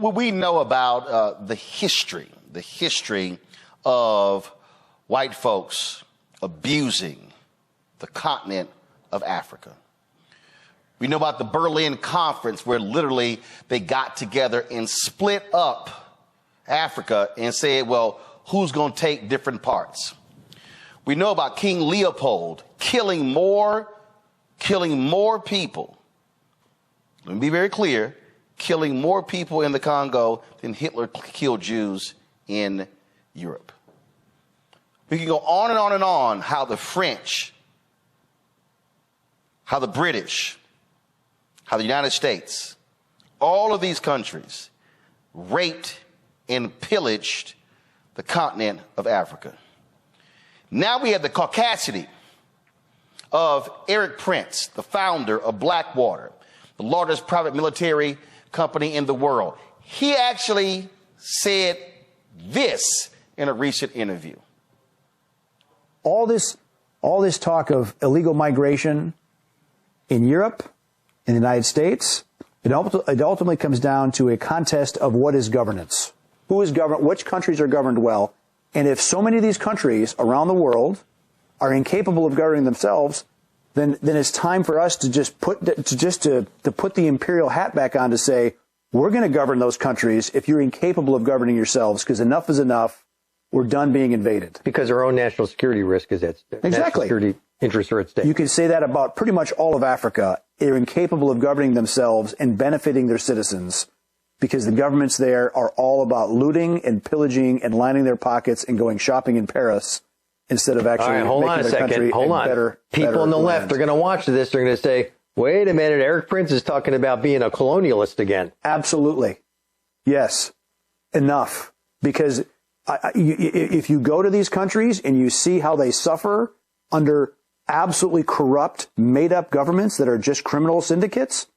we know about the history of white folks abusing the continent of Africa. We know about the Berlin Conference, where literally they got together and split up Africa and said, well, who's going to take different parts? We know about King Leopold killing more people. Let me be very clear, killing more people in the Congo than Hitler killed Jews in Europe. We can go on and on and on how the French, how the British, how the United States, all of these countries raped and pillaged the continent of Africa. Now we have the caucasity of Erik Prince, the founder of Blackwater, the largest private military company in the world. He actually said this in a recent interview. All this talk of illegal migration in Europe, in the United States, it ultimately comes down to a contest of what is governance. Who is governed? Which countries are governed well? And if so many of these countries around the world are incapable of governing themselves, then it's time for us to put the imperial hat back on to say, we're going to govern those countries if you're incapable of governing yourselves, because enough is enough. We're done being invaded. Because our own national security risk is at stake. Exactly. National security interests are at stake. You can say that about pretty much all of Africa. They're incapable of governing themselves and benefiting their citizens because the governments there are all about looting and pillaging and lining their pockets and going shopping in Paris instead of actually making their country better. People on the land. left are going to watch this. They're going to say, wait a minute, Erik Prince is talking about being a colonialist again. Absolutely. Yes. Enough. Because if you go to these countries and you see how they suffer under absolutely corrupt, made-up governments that are just criminal syndicates,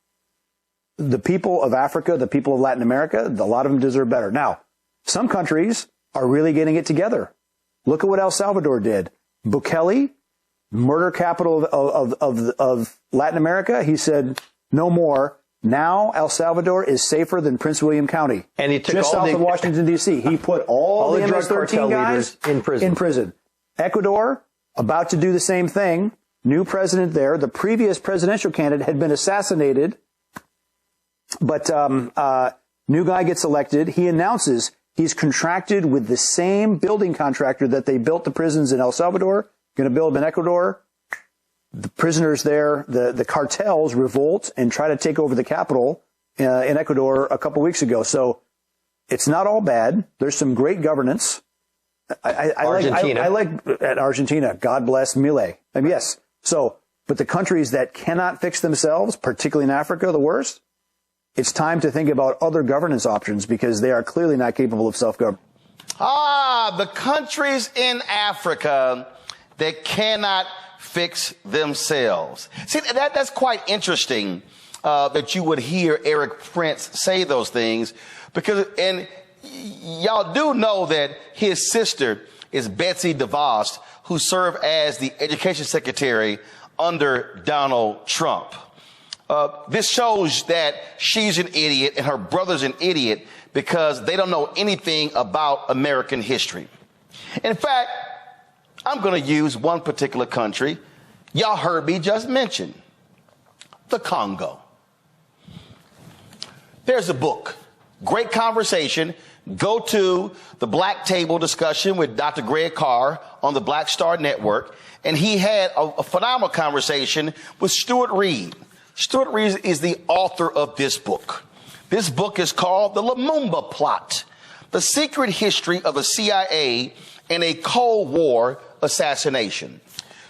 the people of Africa, the people of Latin America, a lot of them deserve better. Now, some countries are really getting it together. Look at what El Salvador did. Bukele, murder capital of Latin America, he said, no more. Now El Salvador is safer than Prince William County. And he took just south of Washington, D.C. He put all the MS-13 guys in prison. Ecuador, about to do the same thing. New president there. The previous presidential candidate had been assassinated. But new guy gets elected. He announces he's contracted with the same building contractor that they built the prisons in El Salvador, going to build them in Ecuador. The prisoners there, the cartels revolt and try to take over the capital in Ecuador a couple weeks ago. So it's not all bad. There's some great governance. I like Argentina. God bless Milei. I mean, yes. So, but the countries that cannot fix themselves, particularly in Africa, the worst, it's time to think about other governance options because they are clearly not capable of self-government. The countries in Africa that cannot fix themselves. See, that's quite interesting that you would hear Erik Prince say those things because, and y'all do know that his sister is Betsy DeVos, who served as the education secretary under Donald Trump. This shows that she's an idiot and her brother's an idiot because they don't know anything about American history. In fact, I'm going to use one particular country y'all heard me just mention, the Congo. There's a book, great conversation. Go to the Black Table discussion with Dr. Greg Carr on the Black Star Network, and he had a phenomenal conversation with Stuart Reed. Stuart Reed is the author of this book. This book is called The Lumumba Plot, The Secret History of the CIA and a Cold War Assassination.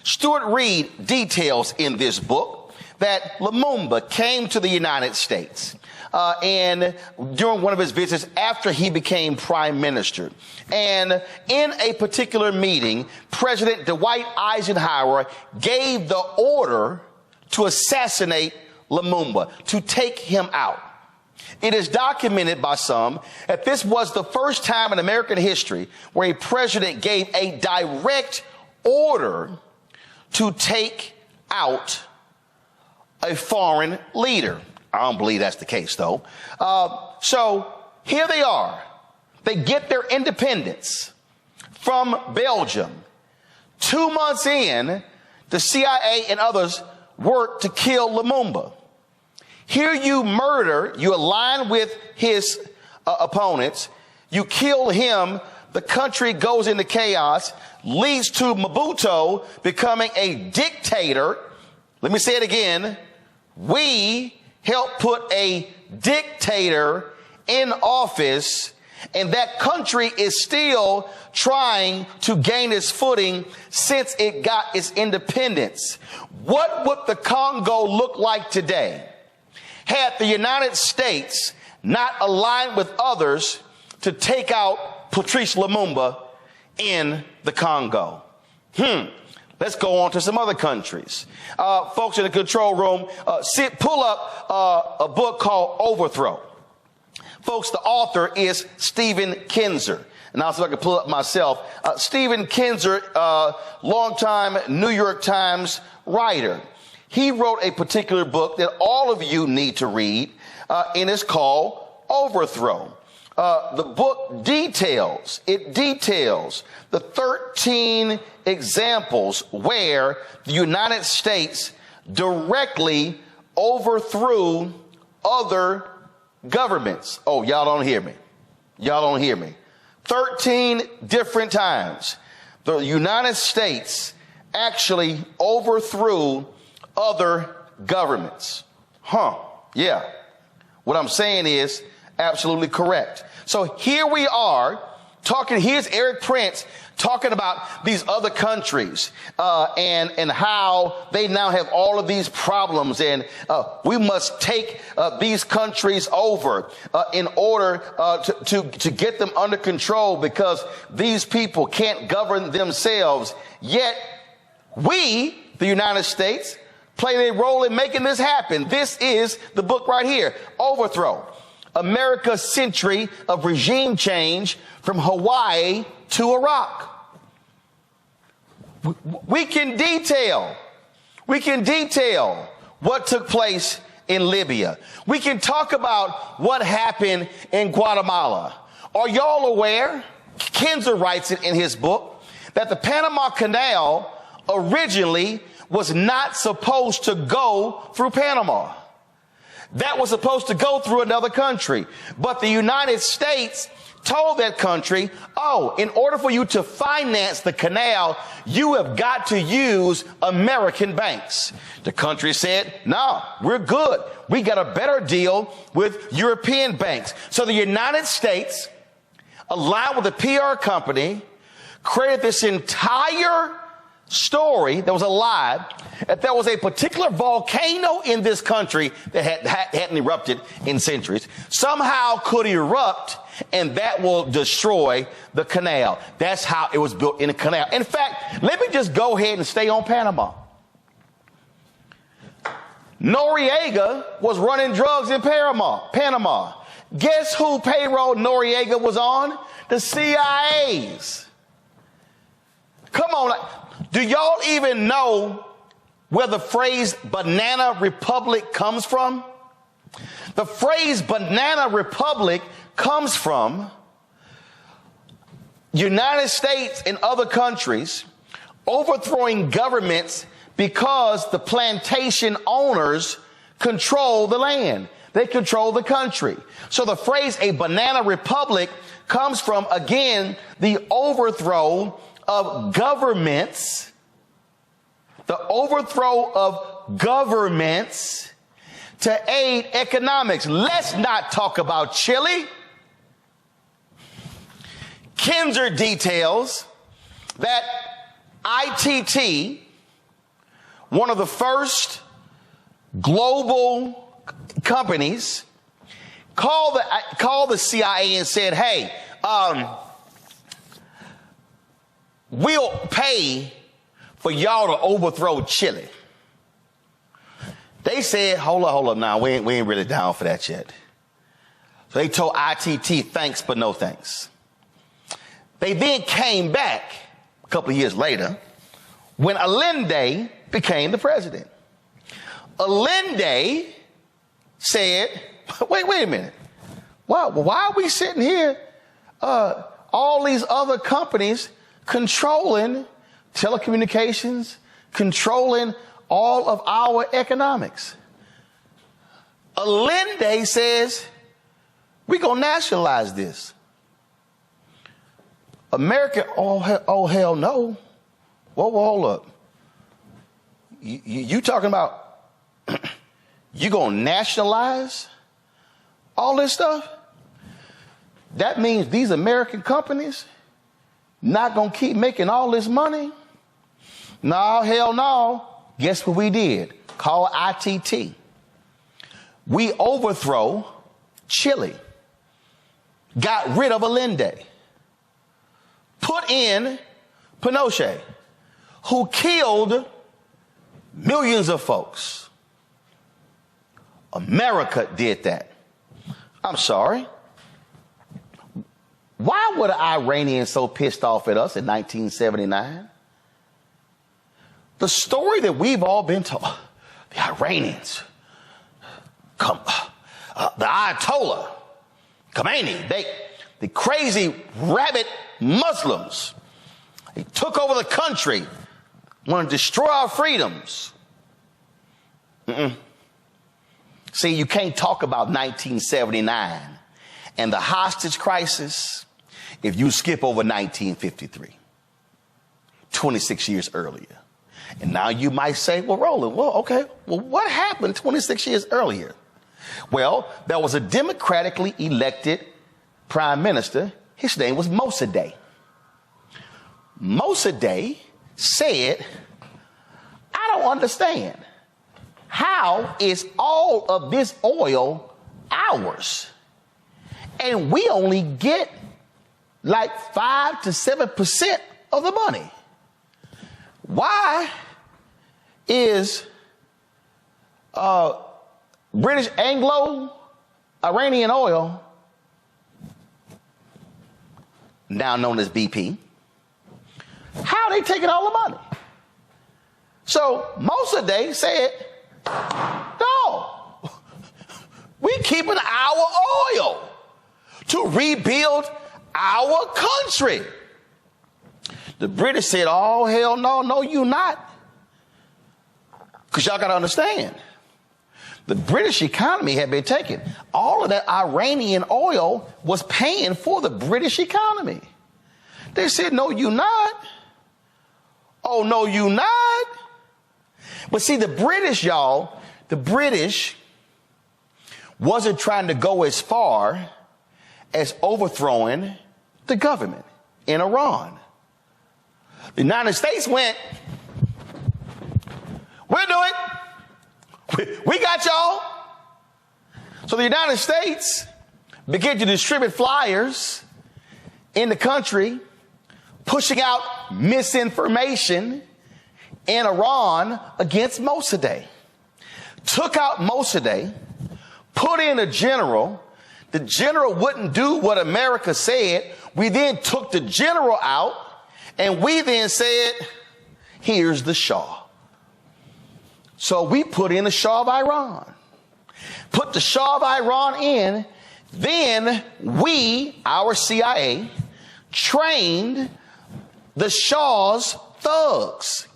Stuart Reed details in this book that Lumumba came to the United States and during one of his visits after he became prime minister. And in a particular meeting, President Dwight Eisenhower gave the order to assassinate Lumumba, to take him out. It is documented by some that this was the first time in American history where a president gave a direct order to take out a foreign leader. I don't believe that's the case, though. So here they are. They get their independence from Belgium. 2 months in, the CIA and others work to kill Lumumba. Here you murder, you align with his opponents, you kill him, the country goes into chaos, leads to Mobutu becoming a dictator. Let me say it again. We helped put a dictator in office, and that country is still trying to gain its footing since it got its independence. What would the Congo look like today had the United States not aligned with others to take out Patrice Lumumba in the Congo? Let's go on to some other countries. Folks in the control room, pull up a book called Overthrow. Folks, the author is Stephen Kinzer. And also I can pull up myself. Stephen Kinzer, longtime New York Times writer. He wrote a particular book that all of you need to read, and it's called Overthrow. The book details the 13 examples where the United States directly overthrew other governments. Oh, y'all don't hear me. Y'all don't hear me. 13 different times the United States actually overthrew other governments. Yeah. What I'm saying is absolutely correct. So here we are talking, here's Erik Prince talking about these other countries, and how they now have all of these problems, and we must take these countries over in order to get them under control because these people can't govern themselves. Yet we, the United States, played a role in making this happen. This is the book right here, Overthrow: America's Century of Regime Change from Hawaii to Iraq. We can detail what took place in Libya. We can talk about what happened in Guatemala. Are y'all aware, Kinzer writes it in his book, that the Panama Canal originally was not supposed to go through Panama? That was supposed to go through another country. But the United States told that country, oh, in order for you to finance the canal, you have got to use American banks. The country said, no, we're good. We got a better deal with European banks. So the United States, along with the PR company, created this entire story that was a lie, that there was a particular volcano in this country that hadn't erupted in centuries, somehow could erupt, and that will destroy the canal. That's how it was built in a canal. In fact, let me just go ahead and stay on Panama. Noriega was running drugs in Panama. Guess who payroll Noriega was on? The CIA's. Come on. Do y'all even know where the phrase banana republic comes from? The phrase banana republic comes from United States and other countries overthrowing governments because the plantation owners control the land. They control the country. So the phrase a banana republic comes from, again, the overthrow of governments, to aid economics. Let's not talk about Chile. Kinzer details that ITT, one of the first global companies, called the CIA and said, hey, we'll pay for y'all to overthrow Chile. They said, hold up now, we ain't really down for that yet. So they told ITT thanks, but no thanks. They then came back a couple of years later when Allende became the president. Allende said, wait a minute. Why are we sitting here, all these other companies controlling telecommunications, controlling all of our economics? Allende says, we're going to nationalize this. America, oh hell no. Whoa, hold up. You talking about you going to nationalize all this stuff? That means these American companies not going to keep making all this money? No, hell no. Guess what we did? Call ITT. We overthrow Chile. Got rid of Allende. Put in Pinochet, who killed millions of folks. America did that. I'm sorry. Why were the Iranians so pissed off at us in 1979? The story that we've all been told, the Iranians, the Ayatollah, Khomeini, the crazy rabid Muslims, they took over the country, want to destroy our freedoms. See, you can't talk about 1979 and the hostage crisis if you skip over 1953, 26 years earlier. And now you might say, well, Roland, what happened 26 years earlier? Well, there was a democratically elected prime minister. His name was Mossadegh. Mossadegh said, I don't understand. How is all of this oil ours? And we only get like 5 to 7% of the money. Why is British Anglo-Iranian oil, now known as BP, how are they taking all the money? So Mossadegh said, no, we keeping our oil to rebuild our country. The British said, oh, hell no, you not. Because y'all got to understand, the British economy had been taken. All of that Iranian oil was paying for the British economy. They said, no, you not. Oh, no, you not. But see, the British, y'all, the British wasn't trying to go as far as overthrowing the government in Iran. The United States went, we'll do it. We got y'all. So the United States began to distribute flyers in the country, pushing out misinformation in Iran against Mossadegh. Took out Mossadegh, put in a general. The general wouldn't do what America said. We then took the general out, and we then said, here's the Shah. So we put in the Shah of Iran. Put the Shah of Iran in. Then we, our CIA, trained the Shah's thugs.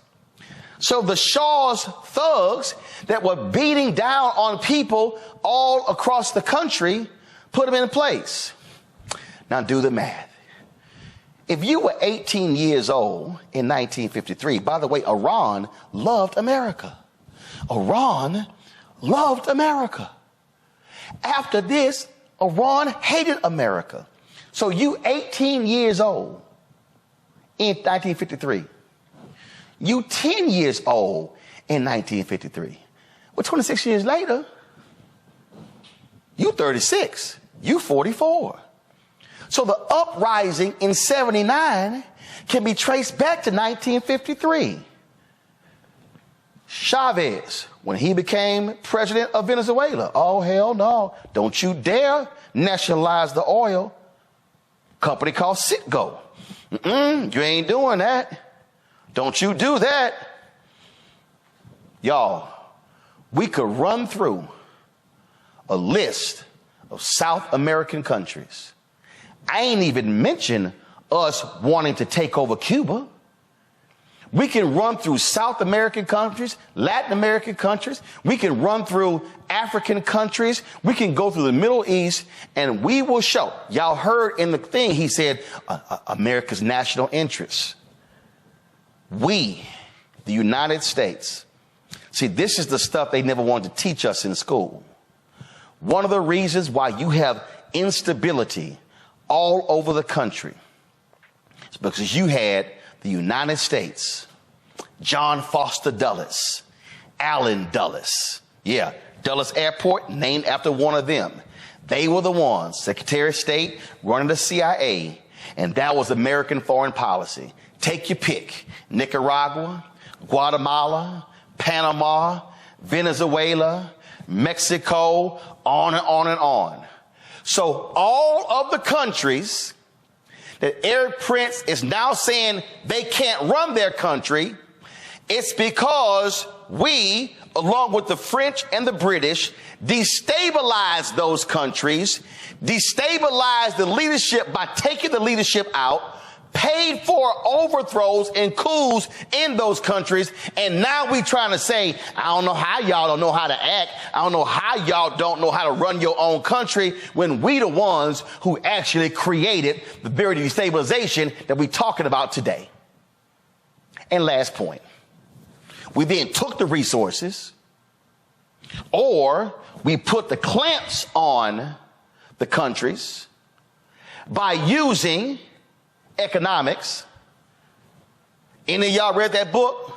So the Shah's thugs that were beating down on people all across the country, put them in place. Now do the math. If you were 18 years old in 1953, by the way, Iran loved America. Iran loved America. After this, Iran hated America. So you 18 years old in 1953. You 10 years old in 1953. Well, 26 years later, you 36. You 44. So the uprising in 79 can be traced back to 1953. Chavez, when he became president of Venezuela, oh, hell no. Don't you dare nationalize the oil company called Citgo. You ain't doing that. Don't you do that. Y'all, we could run through a list of South American countries. I ain't even mentioned us wanting to take over Cuba. We can run through South American countries, Latin American countries. We can run through African countries. We can go through the Middle East, and we will show. Y'all heard in the thing, he said, America's national interests. We, the United States. See, this is the stuff they never wanted to teach us in school. One of the reasons why you have instability all over the country is because you had the United States, John Foster Dulles, Allen Dulles. Yeah, Dulles Airport, named after one of them. They were the ones, Secretary of State, running the CIA, and that was American foreign policy. Take your pick. Nicaragua, Guatemala, Panama, Venezuela, Mexico, on and on and on. So all of the countries that Erik Prince is now saying they can't run their country, it's because we, along with the French and the British, destabilized those countries, destabilized the leadership by taking the leadership out, paid for overthrows and coups in those countries, and now we trying to say, I don't know how y'all don't know how to act. I don't know how y'all don't know how to run your own country, when we the ones who actually created the very destabilization that we're talking about today. And last point, we then took the resources, or we put the clamps on the countries by using economics. Any of y'all read that book,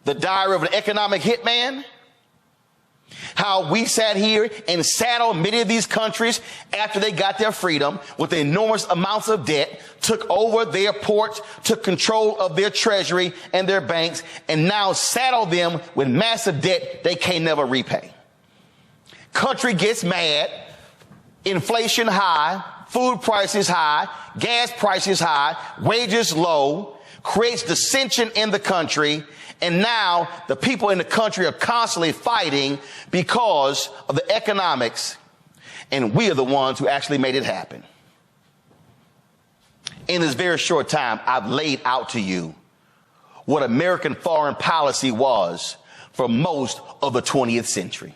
The Diary of an Economic Hitman? How we sat here and saddled many of these countries after they got their freedom with enormous amounts of debt, took over their ports, took control of their treasury and their banks, and now saddle them with massive debt they can't never repay. Country gets mad, inflation high, food prices high, gas prices high, wages low, creates dissension in the country, and now the people in the country are constantly fighting because of the economics, and we are the ones who actually made it happen. In this very short time, I've laid out to you what American foreign policy was for most of the 20th century.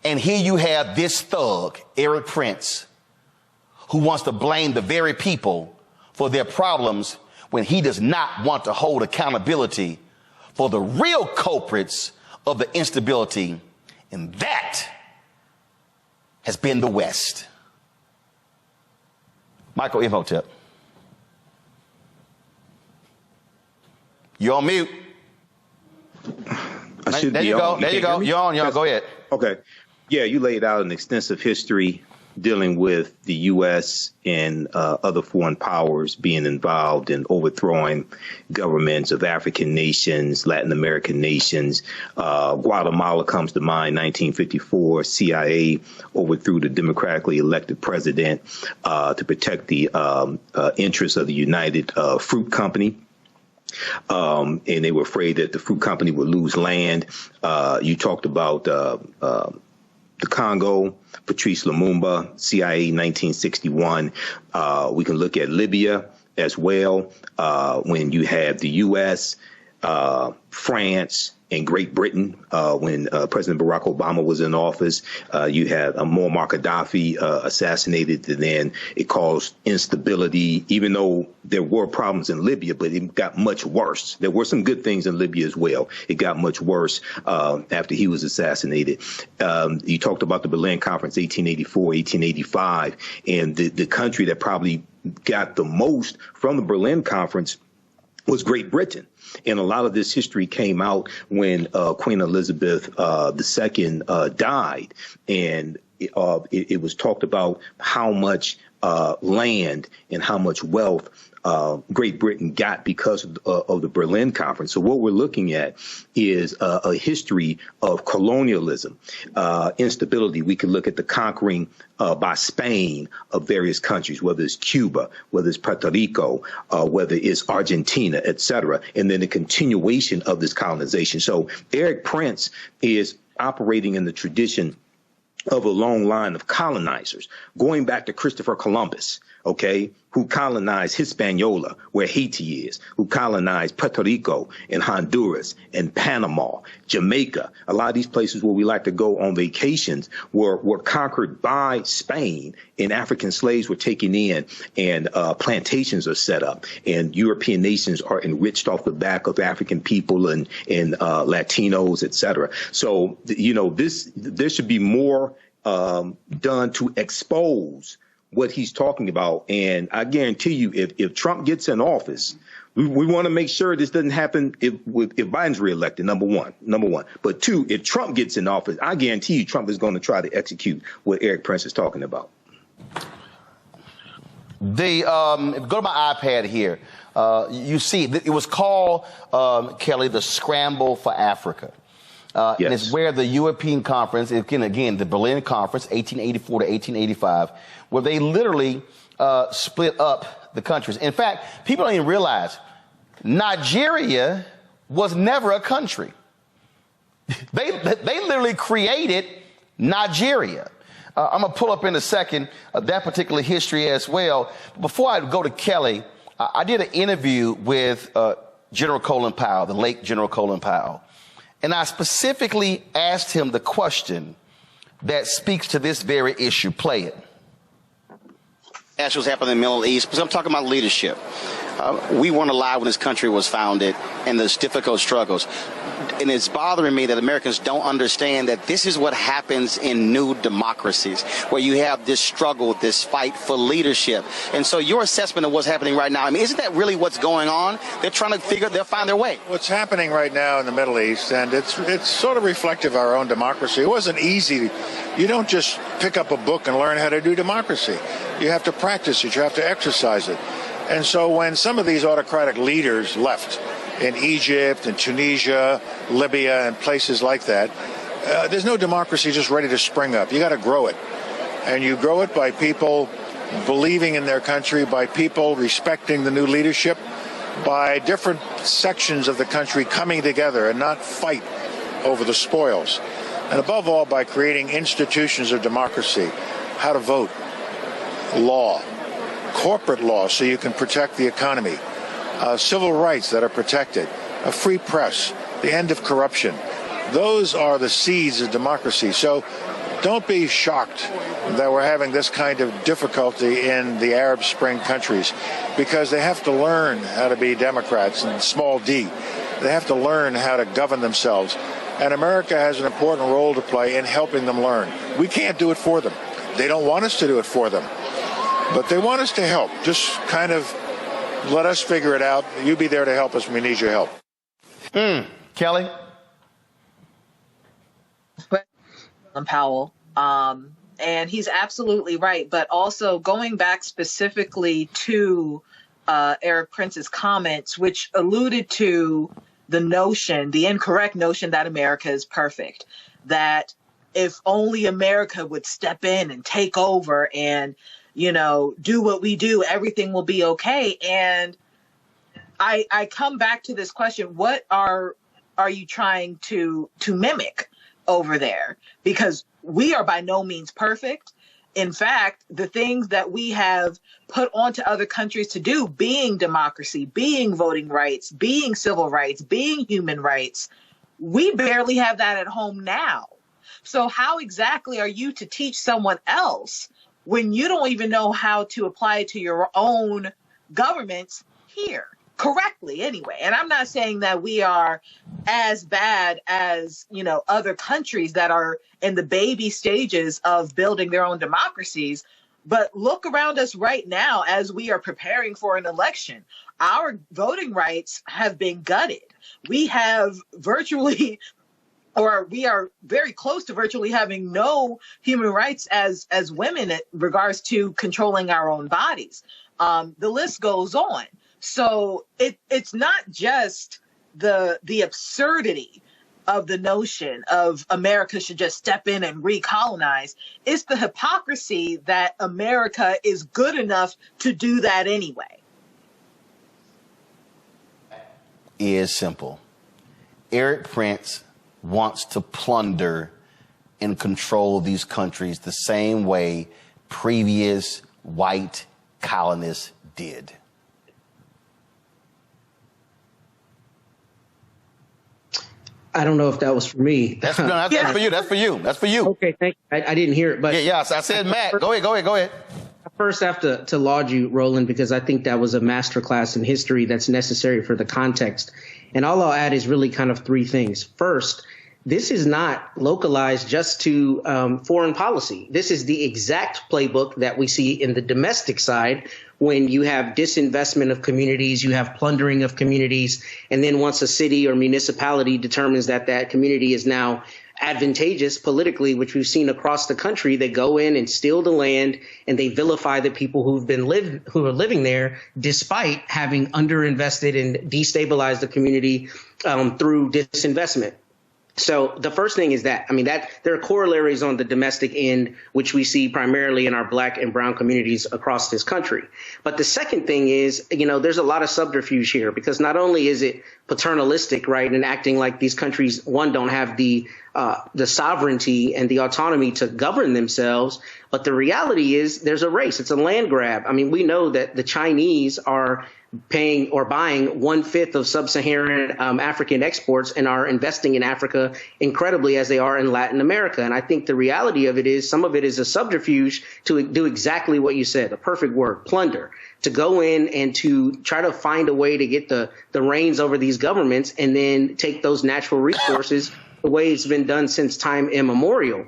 And here you have this thug, Erik Prince, who wants to blame the very people for their problems when he does not want to hold accountability for the real culprits of the instability. And that has been the West. Michael Imhotep. You're on mute. There you go. There you go. You're on. Y'all go ahead. Okay. Yeah, you laid out an extensive history dealing with the U.S. and other foreign powers being involved in overthrowing governments of African nations, Latin American nations. Guatemala comes to mind, 1954. CIA overthrew the democratically elected president to protect the interests of the United Fruit Company. And they were afraid that the fruit company would lose land. You talked about the Congo, Patrice Lumumba, CIA 1961. We can look at Libya as well, when you have the U.S., France, and Great Britain, when President Barack Obama was in office. You had Muammar Gaddafi assassinated, and then it caused instability, even though there were problems in Libya, but it got much worse. There were some good things in Libya as well. It got much worse after he was assassinated. You talked about the Berlin Conference, 1884, 1885, and the country that probably got the most from the Berlin Conference was Great Britain. And a lot of this history came out when Queen Elizabeth II died. And it was talked about how much land and how much wealth Great Britain got because of the Berlin Conference. So what we're looking at is a history of colonialism, instability. We can look at the conquering by Spain of various countries, whether it's Cuba, whether it's Puerto Rico, whether it's Argentina, et cetera, and then the continuation of this colonization. So Erik Prince is operating in the tradition of a long line of colonizers, going back to Christopher Columbus, okay, who colonized Hispaniola, where Haiti is, who colonized Puerto Rico and Honduras and Panama, Jamaica. A lot of these places where we like to go on vacations were conquered by Spain, and African slaves were taken in, and plantations are set up, and European nations are enriched off the back of African people and Latinos, et cetera. So, you know, there should be more done to expose what he's talking about. And I guarantee you, if Trump gets in office, we want to make sure this doesn't happen if Biden's reelected, number one. But two, if Trump gets in office, I guarantee you Trump is going to try to execute what Erik Prince is talking about. Go to my iPad here. You see, it was called, Kelly, the Scramble for Africa. Yes. And it's where the European Conference, again, the Berlin Conference, 1884 to 1885, where they literally split up the countries. In fact, people don't even realize Nigeria was never a country. They literally created Nigeria. I'm going to pull up in a second that particular history as well. Before I go to Kelly, I did an interview with General Colin Powell, the late General Colin Powell. And I specifically asked him the question that speaks to this very issue. Play it. That's what's happening in the Middle East, because I'm talking about leadership. We weren't alive when this country was founded, and there's difficult struggles. And it's bothering me that Americans don't understand that this is what happens in new democracies, where you have this struggle, this fight for leadership. And so your assessment of what's happening right now, I mean, isn't that really what's going on? They're trying to they'll find their way. What's happening right now in the Middle East, and it's sort of reflective of our own democracy. It wasn't easy. You don't just pick up a book and learn how to do democracy. You have to practice it. You have to exercise it. And so when some of these autocratic leaders left in Egypt and Tunisia, Libya, and places like that, there's no democracy just ready to spring up. You got to grow it. And you grow it by people believing in their country, by people respecting the new leadership, by different sections of the country coming together and not fight over the spoils. And above all, by creating institutions of democracy, how to vote, law, corporate law so you can protect the economy, civil rights that are protected, a free press, the end of corruption. Those are the seeds of democracy. So don't be shocked that we're having this kind of difficulty in the Arab Spring countries, because they have to learn how to be Democrats and small d. They have to learn how to govern themselves. And America has an important role to play in helping them learn. We can't do it for them. They don't want us to do it for them. But they want us to help. Just kind of let us figure it out. You be there to help us when we need your help. Kelly? Powell. And he's absolutely right. But also going back specifically to Erik Prince's comments, which alluded to the notion, the incorrect notion that America is perfect, that if only America would step in and take over and, you know, do what we do, everything will be okay. And I come back to this question: what are you trying to mimic over there? Because we are by no means perfect. In fact, the things that we have put onto other countries to do, being democracy, being voting rights, being civil rights, being human rights, we barely have that at home now. So how exactly are you to teach someone else when you don't even know how to apply it to your own governments here correctly anyway? And I'm not saying that we are as bad as, you know, other countries that are in the baby stages of building their own democracies. But look around us right now as we are preparing for an election. Our voting rights have been gutted. We have virtually, or we are very close to virtually having no human rights as women in regards to controlling our own bodies. The list goes on. So it's not just the absurdity of the notion of America should just step in and recolonize. It's the hypocrisy that America is good enough to do that anyway. Is simple. Erik Prince wants to plunder and control these countries the same way previous white colonists did. I don't know if that was for me. That's for you. That's for you. That's for you. Okay, thank you. I didn't hear it, but I said Matt. Go ahead. I first have to laud you, Roland, because I think that was a masterclass in history that's necessary for the context. And all I'll add is really kind of three things. First, this is not localized just to foreign policy. This is the exact playbook that we see in the domestic side when you have disinvestment of communities, you have plundering of communities, and then once a city or municipality determines that that community is now advantageous politically, which we've seen across the country, they go in and steal the land and they vilify the people who are living there, despite having underinvested and destabilized the community through disinvestment. So the first thing is that there are corollaries on the domestic end, which we see primarily in our Black and brown communities across this country. But the second thing is, there's a lot of subterfuge here, because not only is it paternalistic, right, and acting like these countries, one, don't have the sovereignty and the autonomy to govern themselves, but the reality is there's a race. It's a land grab. We know that the Chinese are paying or buying 1/5 of sub-Saharan African exports and are investing in Africa incredibly as they are in Latin America. And I think the reality of it is some of it is a subterfuge to do exactly what you said, the perfect word, plunder, to go in and to try to find a way to get the reins over these governments and then take those natural resources the way it's been done since time immemorial.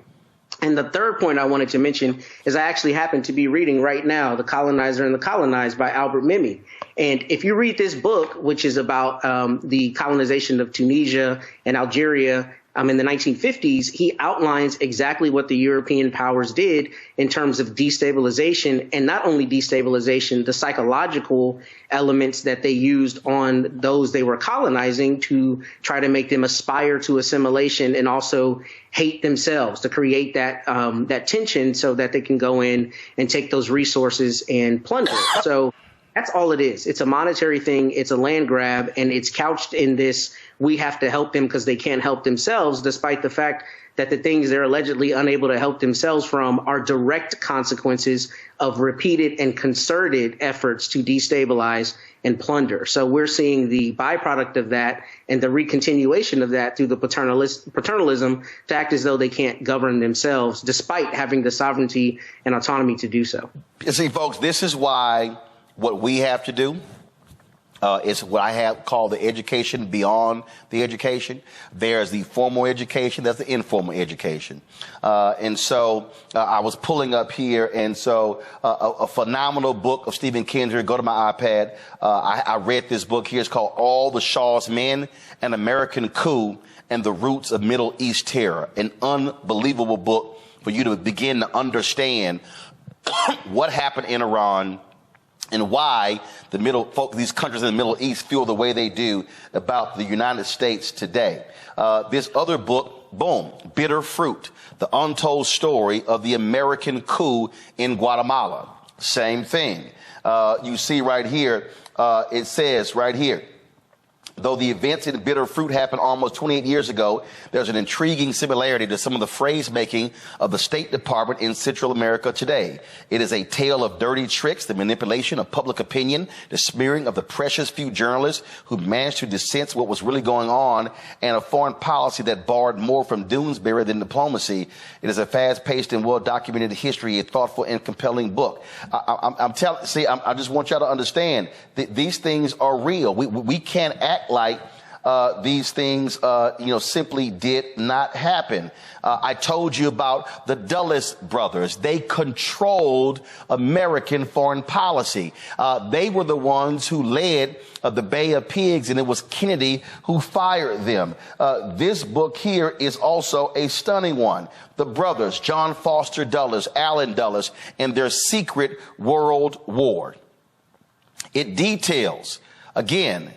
And the third point I wanted to mention is I actually happen to be reading right now The Colonizer and the Colonized by Albert Memmi. And if you read this book, which is about the colonization of Tunisia and Algeria in the 1950s, he outlines exactly what the European powers did in terms of destabilization, and not only destabilization, the psychological elements that they used on those they were colonizing to try to make them aspire to assimilation and also hate themselves, to create that that tension so that they can go in and take those resources and plunder. So that's all it is. It's a monetary thing. It's a land grab, and it's couched in this, we have to help them because they can't help themselves, despite the fact that the things they're allegedly unable to help themselves from are direct consequences of repeated and concerted efforts to destabilize and plunder. So we're seeing the byproduct of that and the recontinuation of that through the paternalism to act as though they can't govern themselves, despite having the sovereignty and autonomy to do so. You see, folks, this is why what we have to do is what I have called the education beyond the education. There's the formal education, there's the informal education. And so I was pulling up here, and so a phenomenal book of Stephen Kinzer. Go to my iPad. I read this book here. It's called All the Shah's Men, An American Coup and the Roots of Middle East Terror. An unbelievable book for you to begin to understand what happened in Iran and why these countries in the Middle East feel the way they do about the United States today. This other book, boom, Bitter Fruit, the untold story of the American coup in Guatemala. Same thing. You see right here, it says right here, though the events in Bitter Fruit happened almost 28 years ago, there's an intriguing similarity to some of the phrase-making of the State Department in Central America today. It is a tale of dirty tricks, the manipulation of public opinion, the smearing of the precious few journalists who managed to dissense what was really going on, and a foreign policy that borrowed more from Doonesbury than diplomacy. It is a fast-paced and well-documented history, a thoughtful and compelling book. I just want y'all to understand that these things are real. We can't act like these things, simply did not happen. I told you about the Dulles brothers. They controlled American foreign policy. They were the ones who led the Bay of Pigs, and it was Kennedy who fired them. This book here is also a stunning one. The brothers, John Foster Dulles, Allen Dulles, and their secret world war. It details, again,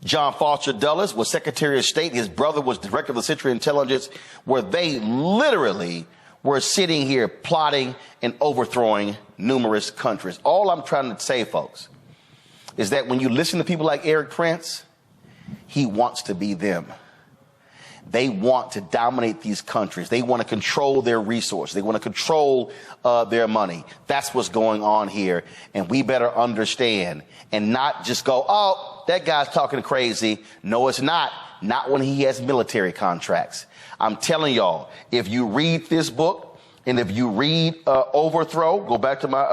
John Foster Dulles was Secretary of State. His brother was Director of the Central Intelligence, where they literally were sitting here plotting and overthrowing numerous countries. All I'm trying to say, folks, is that when you listen to people like Erik Prince, he wants to be them. They want to dominate these countries. They want to control their resources. They want to control their money. That's what's going on here. And we better understand and not just go, oh, that guy's talking crazy. No, it's not. Not when he has military contracts. I'm telling y'all, if you read this book and if you read Overthrow, go back to my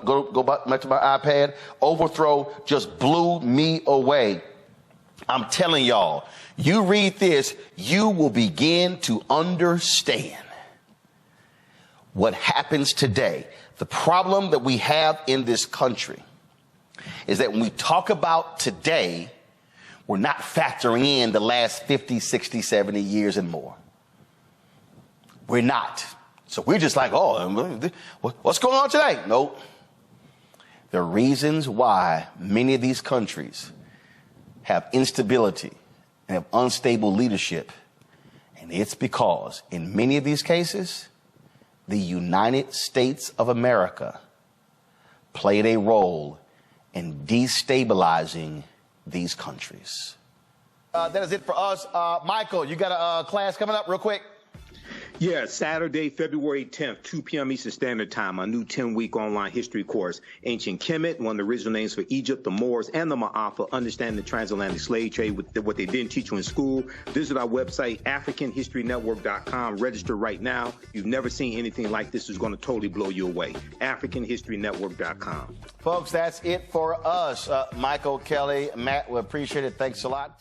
go back to my iPad. Overthrow just blew me away. I'm telling y'all, you read this, you will begin to understand what happens today. The problem that we have in this country is that when we talk about today, we're not factoring in the last 50, 60, 70 years and more. We're not. So we're just like, oh, what's going on today? Nope. There are reasons why many of these countries have instability and have unstable leadership. And it's because in many of these cases, the United States of America played a role in destabilizing these countries. That is it for us. Michael, you got a class coming up real quick? Yeah, Saturday, February 10th, 2 p.m. Eastern Standard Time, a new 10-week online history course. Ancient Kemet, one of the original names for Egypt, the Moors, and the Ma'afa, understanding the transatlantic slave trade, with what they didn't teach you in school. Visit our website, AfricanHistoryNetwork.com. Register right now. You've never seen anything like this. It's going to totally blow you away. AfricanHistoryNetwork.com. Folks, that's it for us. Michael, Kelly, Matt, we appreciate it. Thanks a lot.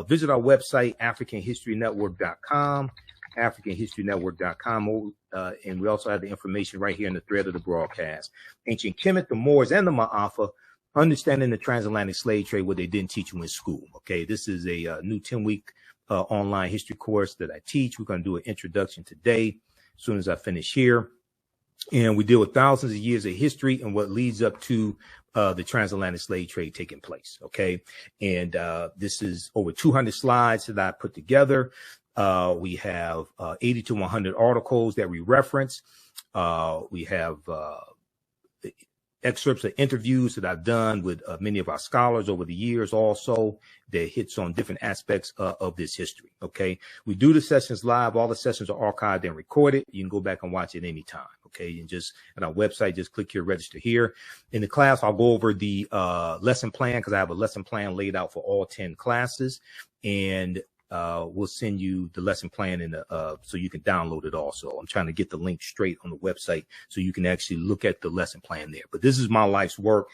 Visit our website, AfricanHistoryNetwork.com. AfricanHistoryNetwork.com, and we also have the information right here in the thread of the broadcast. Ancient Kemet, the Moors, and the Ma'afa, understanding the transatlantic slave trade, what they didn't teach you in school. Okay, this is a new 10-week online history course that I teach. We're going to do an introduction today, as soon as I finish here, and we deal with thousands of years of history and what leads up to the transatlantic slave trade taking place. Okay, and this is over 200 slides that I put together. We have 80 to 100 articles that we reference. We have excerpts of interviews that I've done with many of our scholars over the years also that hits on different aspects of this history. Okay, we do the sessions live. All the sessions are archived and recorded. You can go back and watch it anytime. Okay, and just at our website, just click here, register here. In the class, I'll go over the lesson plan because I have a lesson plan laid out for all 10 classes, and we'll send you the lesson plan in the, so you can download it also. I'm trying to get the link straight on the website so you can actually look at the lesson plan there. But this is my life's work.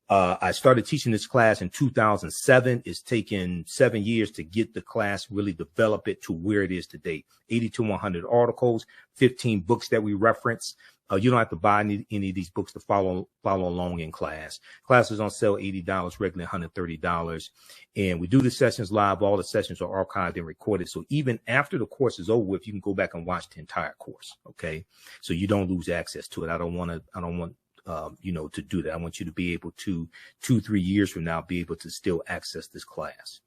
I started teaching this class in 2007. It's taken 7 years to get the class, really develop it to where it is today. 80 to 100 articles, 15 books that we reference. You don't have to buy any of these books to follow along in class. Class is on sale $80, regular $130. And we do the sessions live. All the sessions are archived and recorded. So even after the course is over with, you can go back and watch the entire course. Okay. So you don't lose access to it. I don't want to do that. I want you to be able to 2-3 years from now, be able to still access this class.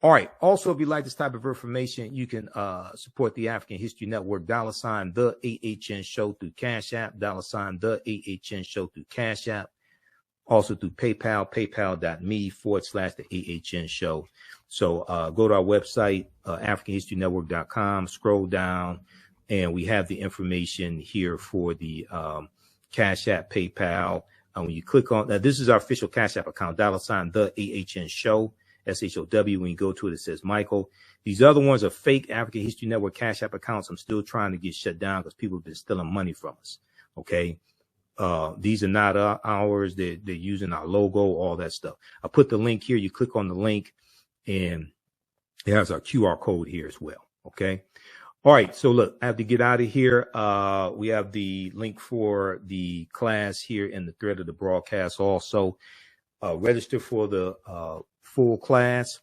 All right. Also, if you like this type of information, you can support the African History Network, $ the AHN show through Cash App, $ the AHN show through Cash App. Also through PayPal, paypal.me/the AHN show. So go to our website, AfricanHistoryNetwork.com, scroll down, and we have the information here for the Cash App, PayPal. When you click on that, this is our official Cash App account, $ the AHN show. SHOW. When you go to it, it says Michael. These other ones are fake African History Network Cash App accounts. I'm still trying to get shut down because people have been stealing money from us. Okay. These are not ours. They're using our logo, all that stuff. I put the link here. You click on the link and it has our QR code here as well. Okay. All right. So look, I have to get out of here. We have the link for the class here in the thread of the broadcast. Also, register for the full class.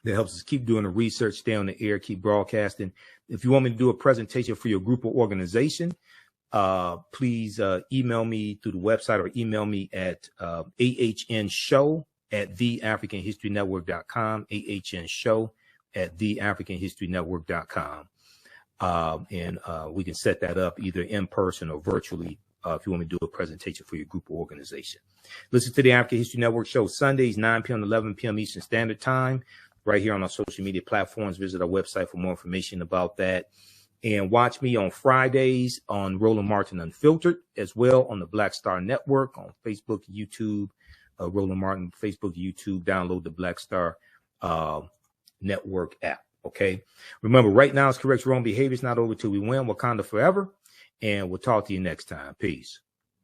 That helps us keep doing the research, stay on the air, keep broadcasting. If you want me to do a presentation for your group or organization, please email me through the website or email me at ahnshow@theafricanhistorynetwork.com, ahnshow@theafricanhistorynetwork.com. And we can set that up either in person or virtually if you want me to do a presentation for your group or organization. Listen to the African History Network show Sundays, 9 p.m. to 11 p.m. Eastern Standard Time. right here on our social media platforms. Visit our website for more information about that. And watch me on Fridays on Roland Martin Unfiltered, as well on the Black Star Network on Facebook, YouTube, Roland Martin, Facebook, YouTube. Download the Black Star Network app. Okay. Remember, right now is correct your own behavior. It's not over till we win. Wakanda forever. And we'll talk to you next time. Peace.